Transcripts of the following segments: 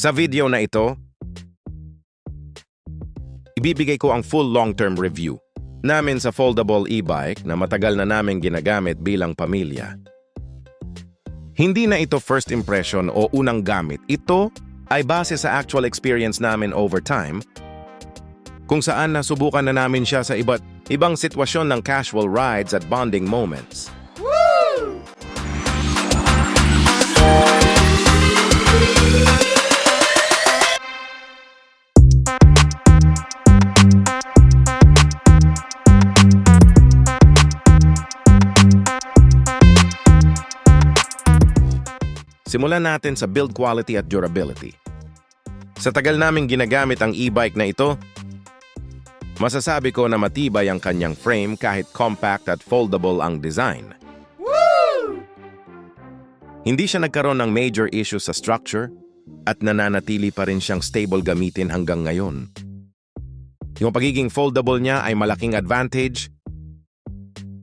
Sa video na ito, ibibigay ko ang full long-term review namin sa foldable e-bike na matagal na naming ginagamit bilang pamilya. Hindi na ito first impression o unang gamit. Ito ay base sa actual experience namin over time, kung saan nasubukan na namin siya sa iba't ibang sitwasyon ng casual rides at bonding moments. Woo! Simulan natin sa build quality at durability. Sa tagal naming ginagamit ang e-bike na ito, masasabi ko na matibay ang kanyang frame kahit compact at foldable ang design. Woo! Hindi siya nagkaroon ng major issues sa structure at nananatili pa rin siyang stable gamitin hanggang ngayon. Yung pagiging foldable niya ay malaking advantage,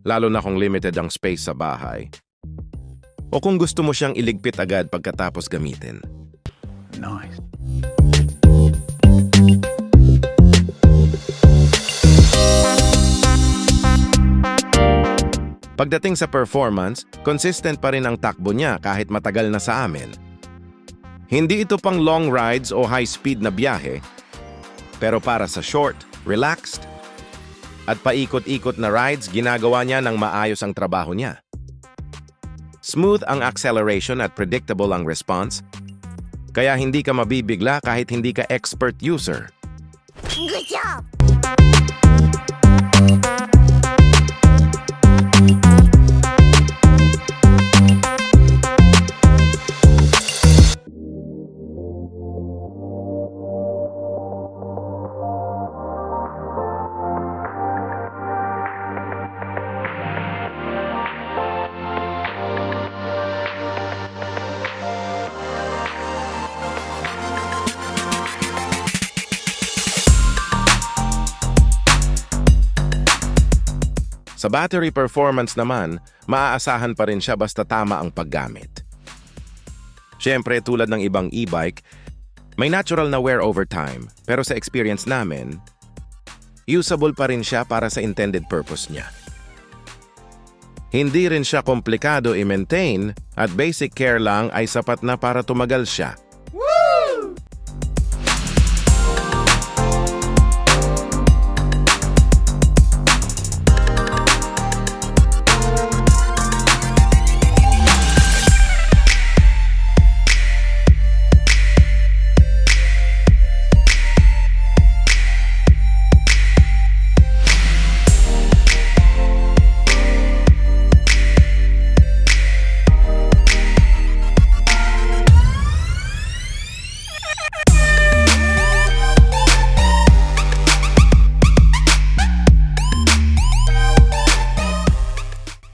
lalo na kung limited ang space sa bahay. O kung gusto mo siyang iligpit agad pagkatapos gamitin. Nice. Pagdating sa performance, consistent pa rin ang takbo niya kahit matagal na sa amin. Hindi ito pang long rides o high-speed na biyahe, pero para sa short, relaxed, at paikot-ikot na rides, ginagawa niya ng maayos ang trabaho niya. Smooth ang acceleration at predictable ang response, kaya hindi ka mabibigla kahit hindi ka expert user. Good job! Sa battery performance naman, maaasahan pa rin siya basta tama ang paggamit. Siyempre, tulad ng ibang e-bike, may natural na wear over time, pero sa experience namin, usable pa rin siya para sa intended purpose niya. Hindi rin siya komplikado i-maintain at basic care lang ay sapat na para tumagal siya.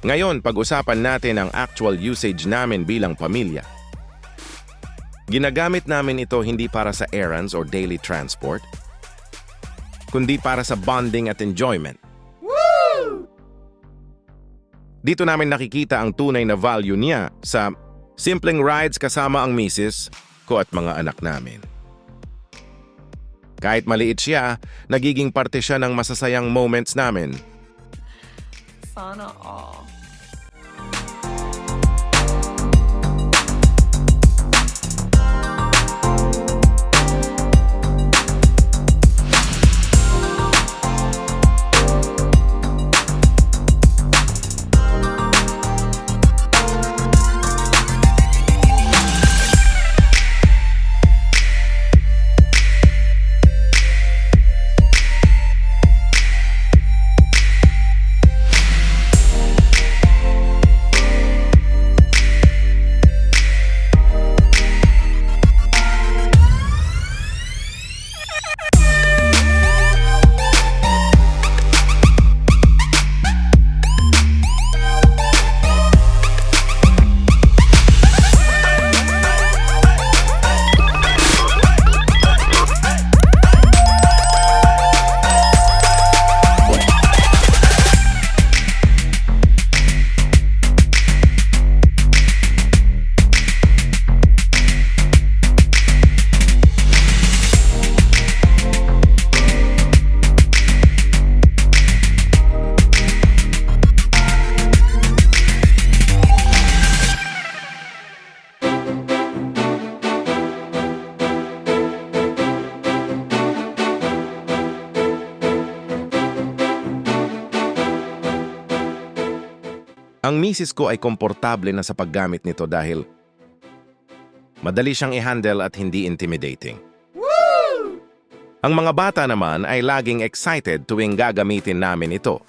Ngayon, pag-usapan natin ang actual usage namin bilang pamilya. Ginagamit namin ito hindi para sa errands or daily transport, kundi para sa bonding at enjoyment. Woo! Dito namin nakikita ang tunay na value niya sa simpleng rides kasama ang misis ko at mga anak namin. Kahit maliit siya, nagiging parte siya ng masasayang moments namin. Sana all. Ang misis ko ay komportable na sa paggamit nito dahil madali siyang i-handle at hindi intimidating. Ang mga bata naman ay laging excited tuwing gagamitin namin ito.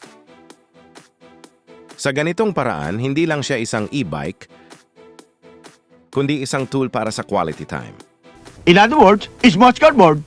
Sa ganitong paraan, hindi lang siya isang e-bike, kundi isang tool para sa quality time. In other words, it's much cardboard.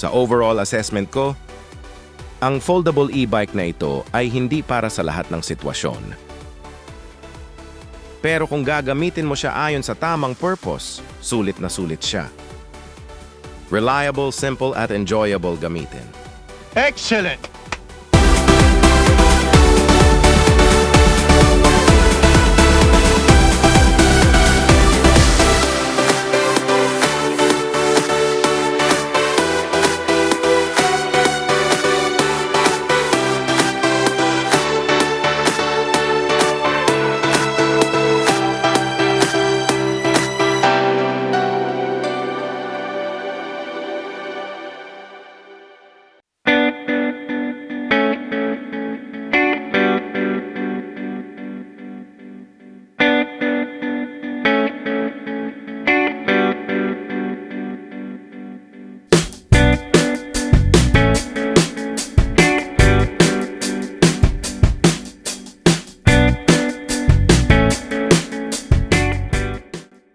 Sa overall assessment ko, ang foldable e-bike na ito ay hindi para sa lahat ng sitwasyon. Pero kung gagamitin mo siya ayon sa tamang purpose, sulit na sulit siya. Reliable, simple at enjoyable gamitin. Excellent.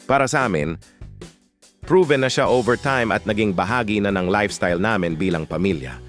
Para sa amin, proven na siya over time at naging bahagi na ng lifestyle namin bilang pamilya.